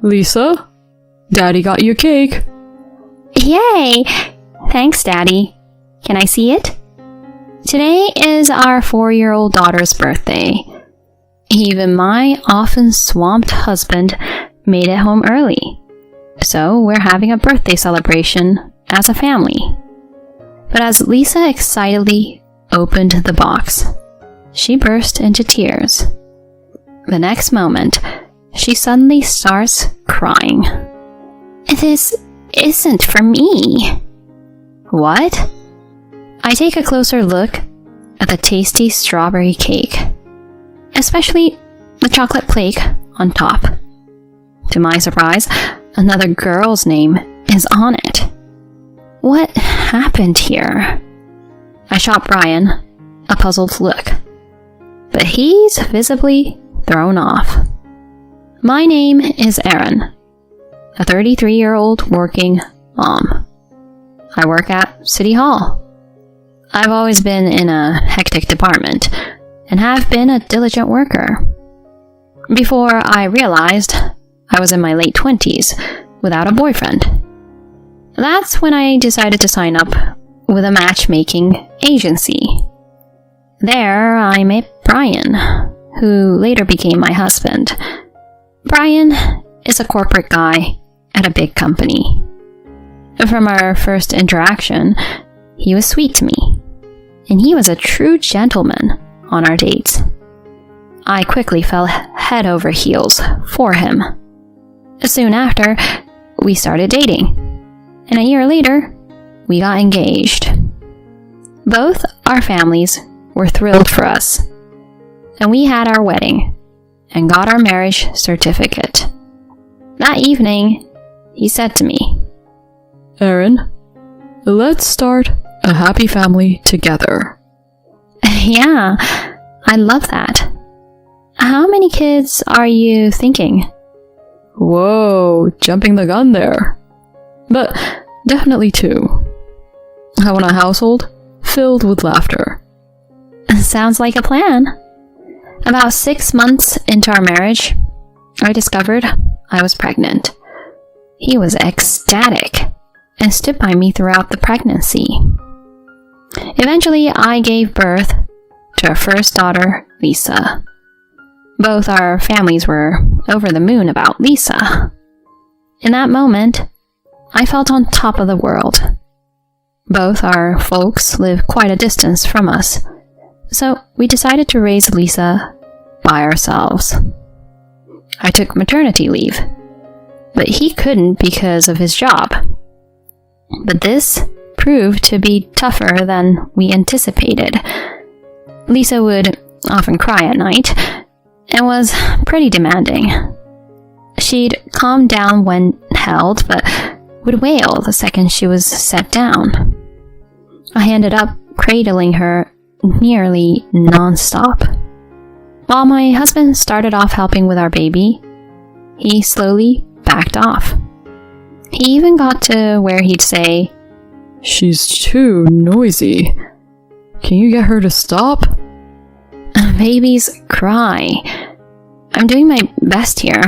Lisa, Daddy got you cake. Yay! Thanks, Daddy. Can I see it? Today is our 4-year-old daughter's birthday. Even my often swamped husband made it home early. So we're having a birthday celebration as a family. But as Lisa excitedly opened the box, she burst into tears. The next moment, she suddenly starts crying. This isn't for me. What? I take a closer look at the tasty strawberry cake, especially the chocolate flake on top. To my surprise, another girl's name is on it. What happened here? I shot Brian a puzzled look, but he's visibly thrown off. My name is Erin, a 33-year-old working mom. I work at City Hall. I've always been in a hectic department and have been a diligent worker. Before I realized I was in my late 20s without a boyfriend. That's when I decided to sign up with a matchmaking agency. There, I met Brian, who later became my husband. Brian is a corporate guy at a big company. From our first interaction, he was sweet to me, and he was a true gentleman on our dates. I quickly fell head over heels for him. Soon after, we started dating, and a year later, we got engaged. Both our families were thrilled for us, and we had our wedding and got our marriage certificate. That evening, he said to me, Erin, let's start a happy family together. Yeah, I love that. How many kids are you thinking? Whoa, jumping the gun there. But definitely 2. I want a household filled with laughter. Sounds like a plan. About 6 months into our marriage, I discovered I was pregnant. He was ecstatic and stood by me throughout the pregnancy. Eventually, I gave birth to our first daughter, Lisa. Both our families were over the moon about Lisa. In that moment, I felt on top of the world. Both our folks live quite a distance from us, so we decided to raise Lisa by ourselves. I took maternity leave, but he couldn't because of his job. But this proved to be tougher than we anticipated. Lisa would often cry at night and was pretty demanding. She'd calm down when held, but would wail the second she was set down. I ended up cradling her nearly non-stop. While my husband started off helping with our baby, he slowly backed off. He even got to where he'd say, She's too noisy. Can you get her to stop? Babies cry. I'm doing my best here,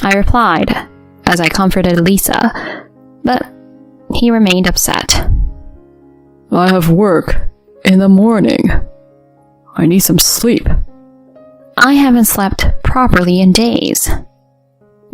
I replied as I comforted Lisa, but he remained upset. I have work in the morning. I need some sleep. I haven't slept properly in days.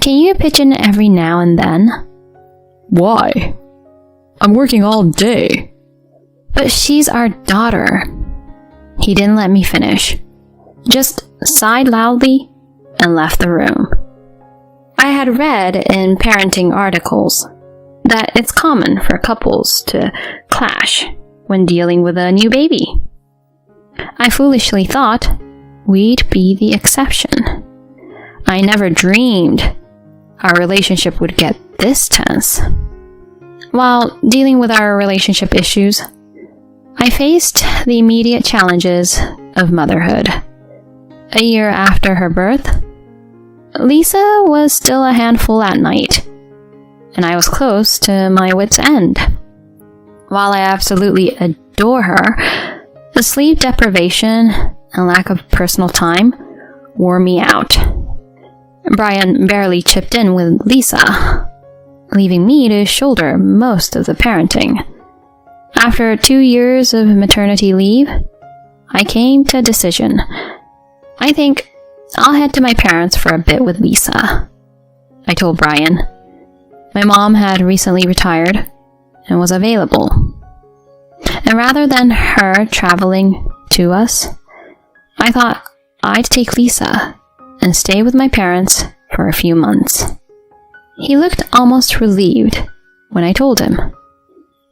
Can you pitch in every now and then? Why? I'm working all day. But she's our daughter. He didn't let me finish, just sighed loudly and left the room. I had read in parenting articles that it's common for couples to clash when dealing with a new baby. I foolishly thought we'd be the exception. I never dreamed our relationship would get this tense. While dealing with our relationship issues, I faced the immediate challenges of motherhood. A year after her birth, Lisa was still a handful at night, and I was close to my wit's end. While I absolutely adore her, the sleep deprivation and lack of personal time wore me out. Brian barely chipped in with Lisa, leaving me to shoulder most of the parenting. After 2 years of maternity leave, I came to a decision. I think I'll head to my parents for a bit with Lisa, I told Brian. My mom had recently retired and was available. And rather than her traveling to us, I thought I'd take Lisa and stay with my parents for a few months. He looked almost relieved when I told him.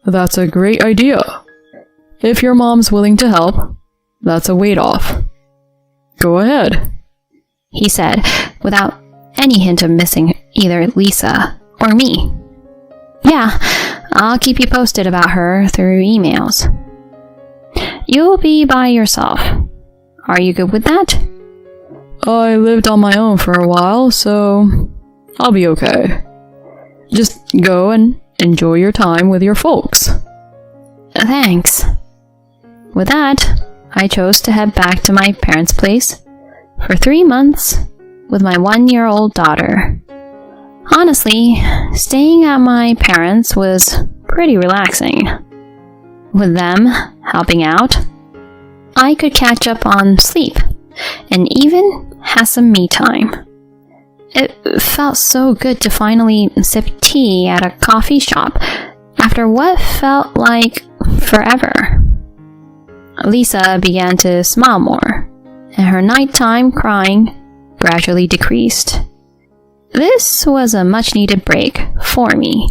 That's a great idea. If your mom's willing to help, that's a weight off. Go ahead, he said, without any hint of missing either Lisa or me. Yeah, I'll keep you posted about her through emails. You'll be by yourself. Are you good with that? I lived on my own for a while, so I'll be okay. Just go and enjoy your time with your folks. Thanks. With that, I chose to head back to my parents' place for 3 months with my 1-year-old daughter. Honestly, staying at my parents' was pretty relaxing. With them helping out, I could catch up on sleep and even have some me time. It felt so good to finally sip tea at a coffee shop after what felt like forever. Lisa began to smile more, and her nighttime crying gradually decreased. This was a much-needed break for me.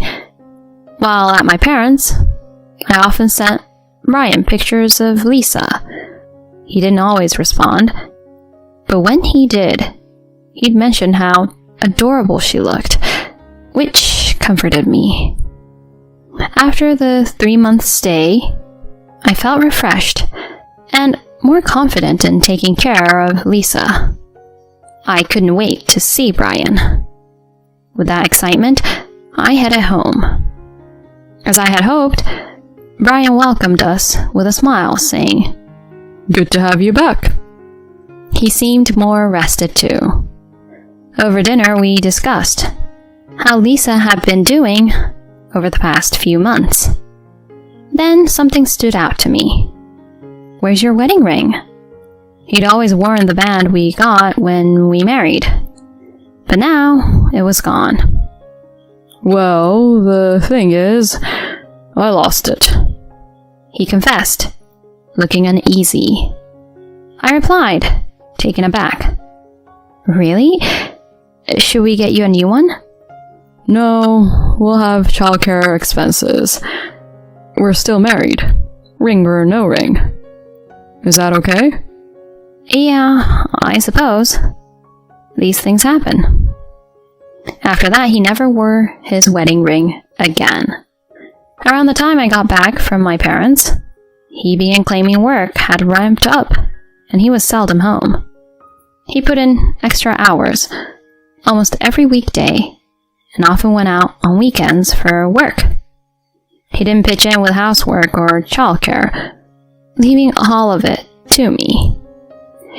While at my parents', I often sent Brian pictures of Lisa. He didn't always respond, but when he did, he'd mention how adorable she looked, which comforted me. After the 3-month stay, I felt refreshed and more confident in taking care of Lisa. I couldn't wait to see Brian. With that excitement, I headed home. As I had hoped, Brian welcomed us with a smile, saying, "Good to have you back." He seemed more rested too. Over dinner, we discussed how Lisa had been doing over the past few months. Then something stood out to me. "Where's your wedding ring?" He'd always worn the band we got when we married, but now it was gone. "Well, the thing is, I lost it," he confessed, looking uneasy. I replied, taken aback. "Really? Should we get you a new one?" "No, we'll have childcare expenses. We're still married, ring or no ring. Is that okay?" "Yeah, I suppose. These things happen." After that, he never wore his wedding ring again. Around the time I got back from my parents, he began claiming work had ramped up, and he was seldom home. He put in extra hours almost every weekday, and often went out on weekends for work. He didn't pitch in with housework or childcare, leaving all of it to me.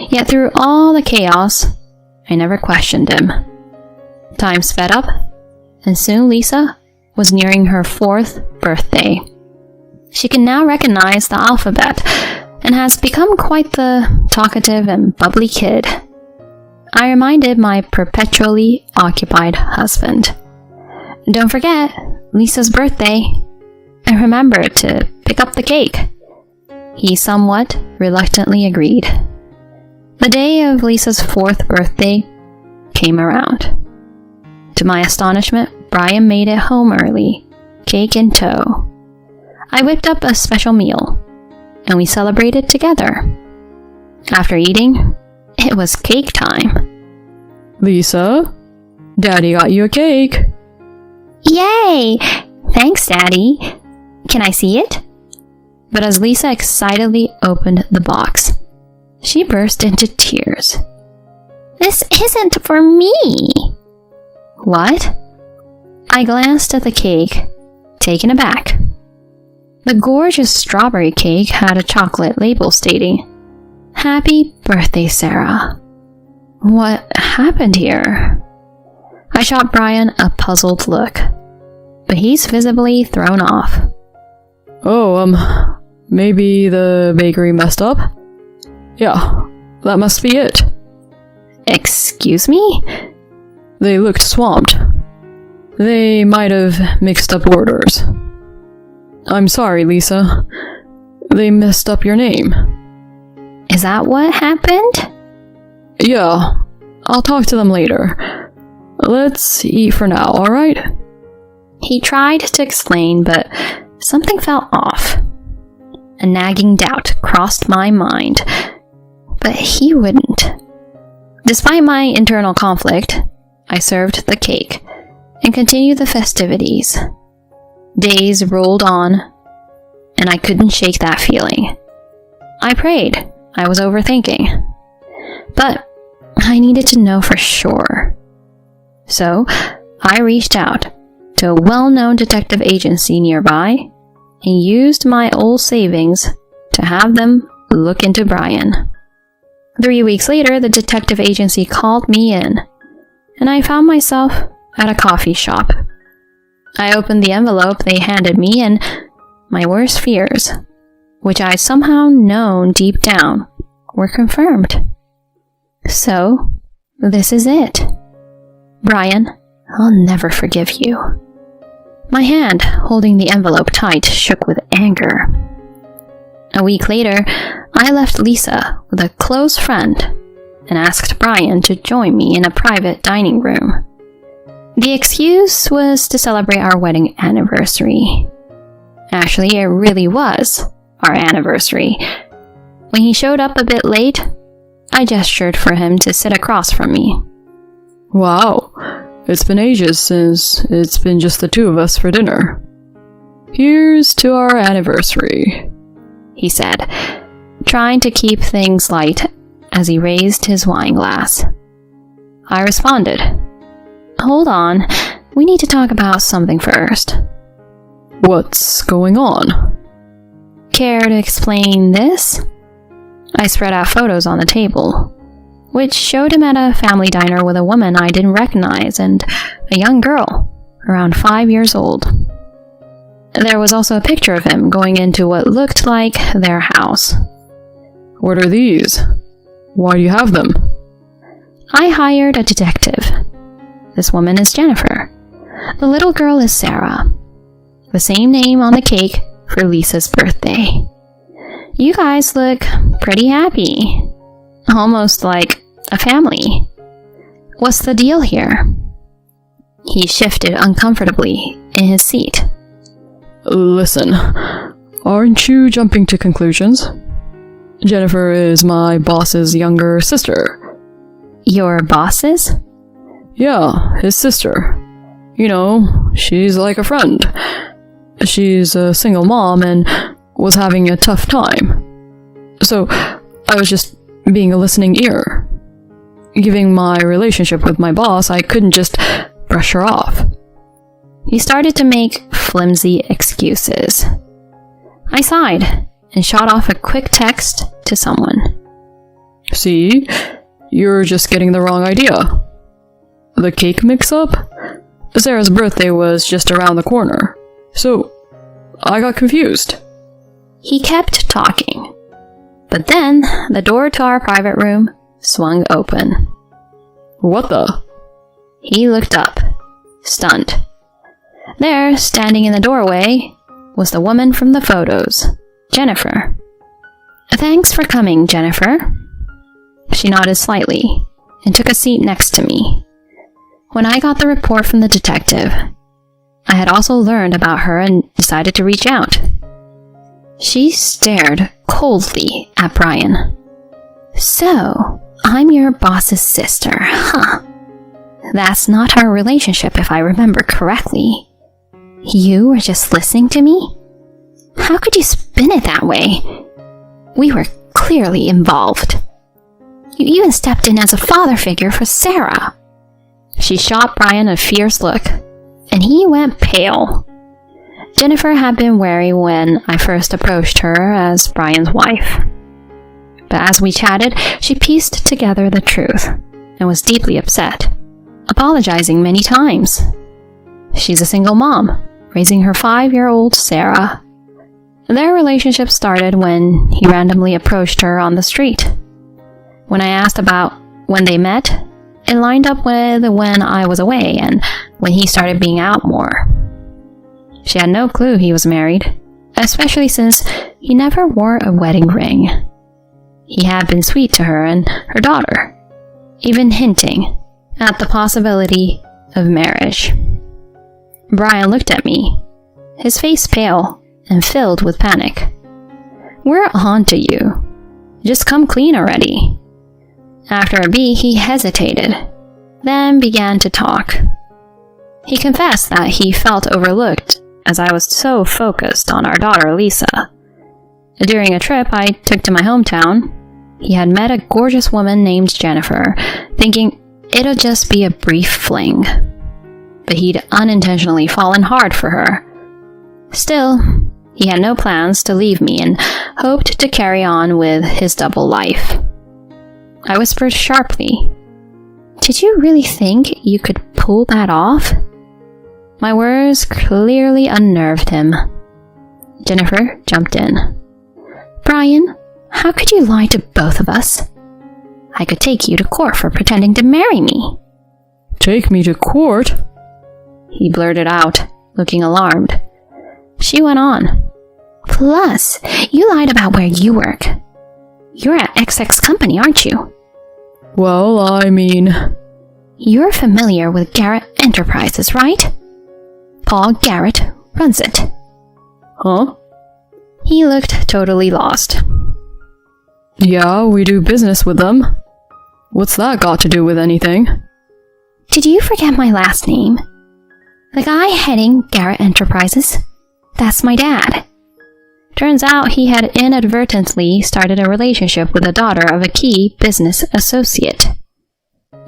Yet through all the chaos, I never questioned him. Time sped up, and soon Lisa was nearing her 4th birthday. She can now recognize the alphabet and has become quite the talkative and bubbly kid. I reminded my perpetually occupied husband, "Don't forget, Lisa's birthday, and remember to pick up the cake." He somewhat reluctantly agreed. The day of Lisa's 4th birthday came around. To my astonishment, Brian made it home early, cake in tow. I whipped up a special meal, and we celebrated together. After eating, it was cake time. "Lisa, Daddy got you a cake." "Yay! Thanks, Daddy. Can I see it?" But as Lisa excitedly opened the box, she burst into tears. "This isn't for me!" "What?" I glanced at the cake, taken aback. The gorgeous strawberry cake had a chocolate label stating, "Happy birthday, Sarah." What happened here? I shot Brian a puzzled look, but he's visibly thrown off. Oh, maybe the bakery messed up? Yeah, that must be it. Excuse me? They looked swamped. They might have mixed up orders. I'm sorry, Lisa. They messed up your name. Is that what happened? Yeah, I'll talk to them later. Let's eat for now, alright? He tried to explain, but something felt off. A nagging doubt crossed my mind, but he wouldn't. Despite my internal conflict, I served the cake and continued the festivities. Days rolled on, and I couldn't shake that feeling. I prayed I was overthinking, but I needed to know for sure. So I reached out to a well-known detective agency nearby and used my old savings to have them look into Brian. 3 weeks later, the detective agency called me in, and I found myself at a coffee shop. I opened the envelope they handed me, and my worst fears, which I'd somehow known deep down, were confirmed. So, this is it. Brian, I'll never forgive you. My hand, holding the envelope tight, shook with anger. A week later, I left Lisa with a close friend and asked Brian to join me in a private dining room. The excuse was to celebrate our wedding anniversary. Actually, it really was our anniversary. When he showed up a bit late, I gestured for him to sit across from me. Wow, it's been ages since it's been just the two of us for dinner. Here's to our anniversary, he said, trying to keep things light as he raised his wine glass. I responded, Hold on, we need to talk about something first. What's going on? Care to explain this? I spread out photos on the table, which showed him at a family diner with a woman I didn't recognize and a young girl, around 5 years old. There was also a picture of him going into what looked like their house. What are these? Why do you have them? I hired a detective. This woman is Jennifer. The little girl is Sarah. The same name on the cake for Lisa's birthday. You guys look pretty happy. Almost like a family. What's the deal here? He shifted uncomfortably in his seat. Listen, aren't you jumping to conclusions? Jennifer is my boss's younger sister. Your boss's? Yeah, his sister. You know, she's like a friend. She's a single mom and was having a tough time. So, I was just being a listening ear. Given my relationship with my boss, I couldn't just brush her off. He started to make flimsy excuses. I sighed and shot off a quick text to someone. See? You're just getting the wrong idea. The cake mix-up? Sarah's birthday was just around the corner. So, I got confused. He kept talking. But then, the door to our private room swung open. What the? He looked up, stunned. There, standing in the doorway, was the woman from the photos, Jennifer. Thanks for coming, Jennifer. She nodded slightly and took a seat next to me. When I got the report from the detective, I had also learned about her and decided to reach out. She stared coldly at Brian. So, I'm your boss's sister, huh? That's not our relationship if I remember correctly. You were just listening to me? How could you spin it that way? We were clearly involved. You even stepped in as a father figure for Sarah. She shot Brian a fierce look, and he went pale. Jennifer had been wary when I first approached her as Brian's wife. But as we chatted, she pieced together the truth and was deeply upset. apologizing many times. She's a single mom, raising her 5-year-old Sarah. Their relationship started when he randomly approached her on the street. When I asked about when they met, it lined up with when I was away and when he started being out more. She had no clue he was married, especially since he never wore a wedding ring. He had been sweet to her and her daughter, even hinting at the possibility of marriage. Brian looked at me, his face pale and filled with panic. "We're on to you. Just come clean already." After a beat, he hesitated, then began to talk. He confessed that he felt overlooked as I was so focused on our daughter Lisa. During a trip I took to my hometown, he had met a gorgeous woman named Jennifer, thinking it'll just be a brief fling. But he'd unintentionally fallen hard for her. Still, he had no plans to leave me and hoped to carry on with his double life. I whispered sharply, "Did you really think you could pull that off?" My words clearly unnerved him. Jennifer jumped in. "Brian, how could you lie to both of us? I could take you to court for pretending to marry me." "Take me to court?" he blurted out, looking alarmed. She went on. "Plus, you lied about where you work. You're at XX Company, aren't you?" "Well, I mean..." "You're familiar with Garrett Enterprises, right? Paul Garrett runs it." "Huh?" He looked totally lost. "Yeah, we do business with them. What's that got to do with anything?" "Did you forget my last name? The guy heading Garrett Enterprises? That's my dad." Turns out he had inadvertently started a relationship with the daughter of a key business associate.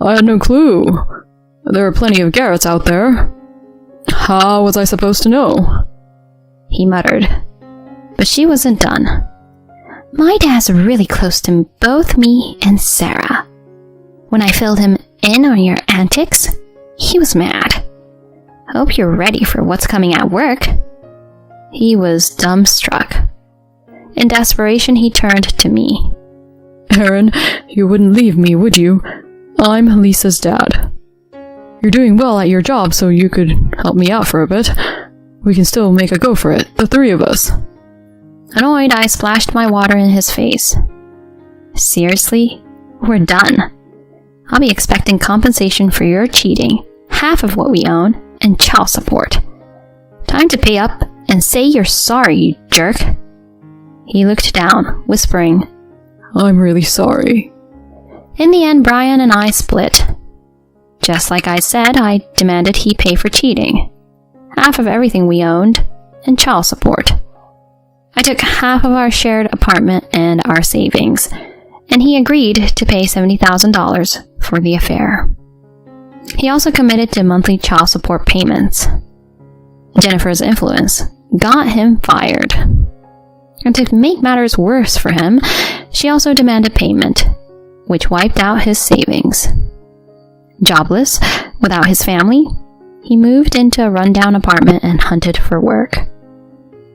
"I had no clue. There are plenty of Garretts out there. How was I supposed to know?" he muttered. But she wasn't done. "My dad's really close to both me and Sarah. When I filled him in on your antics, he was mad. Hope you're ready for what's coming at work." He was dumbstruck. In desperation, he turned to me. "Aaron, you wouldn't leave me, would you? I'm Lisa's dad. You're doing well at your job, so you could help me out for a bit. We can still make a go for it, the three of us." Annoyed, I splashed my water in his face. "Seriously? We're done. I'll be expecting compensation for your cheating, half of what we own, and child support. Time to pay up and say you're sorry, you jerk." He looked down, whispering, "I'm really sorry." In the end, Brian and I split. Just like I said, I demanded he pay for cheating, half of everything we owned, and child support. I took half of our shared apartment and our savings, and he agreed to pay $70,000 for the affair. He also committed to monthly child support payments. Jennifer's influence got him fired. And to make matters worse for him, she also demanded payment, which wiped out his savings. Jobless, without his family, he moved into a rundown apartment and hunted for work.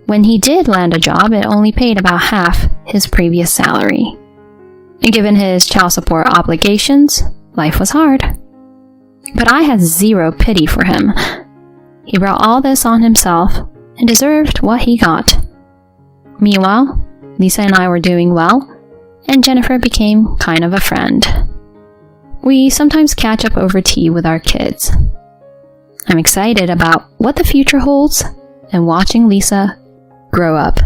When he did land a job, it only paid about half his previous salary. And given his child support obligations, life was hard. But I had zero pity for him. He brought all this on himself and deserved what he got. Meanwhile, Lisa and I were doing well, and Jennifer became kind of a friend. We sometimes catch up over tea with our kids. I'm excited about what the future holds and watching Lisa grow up.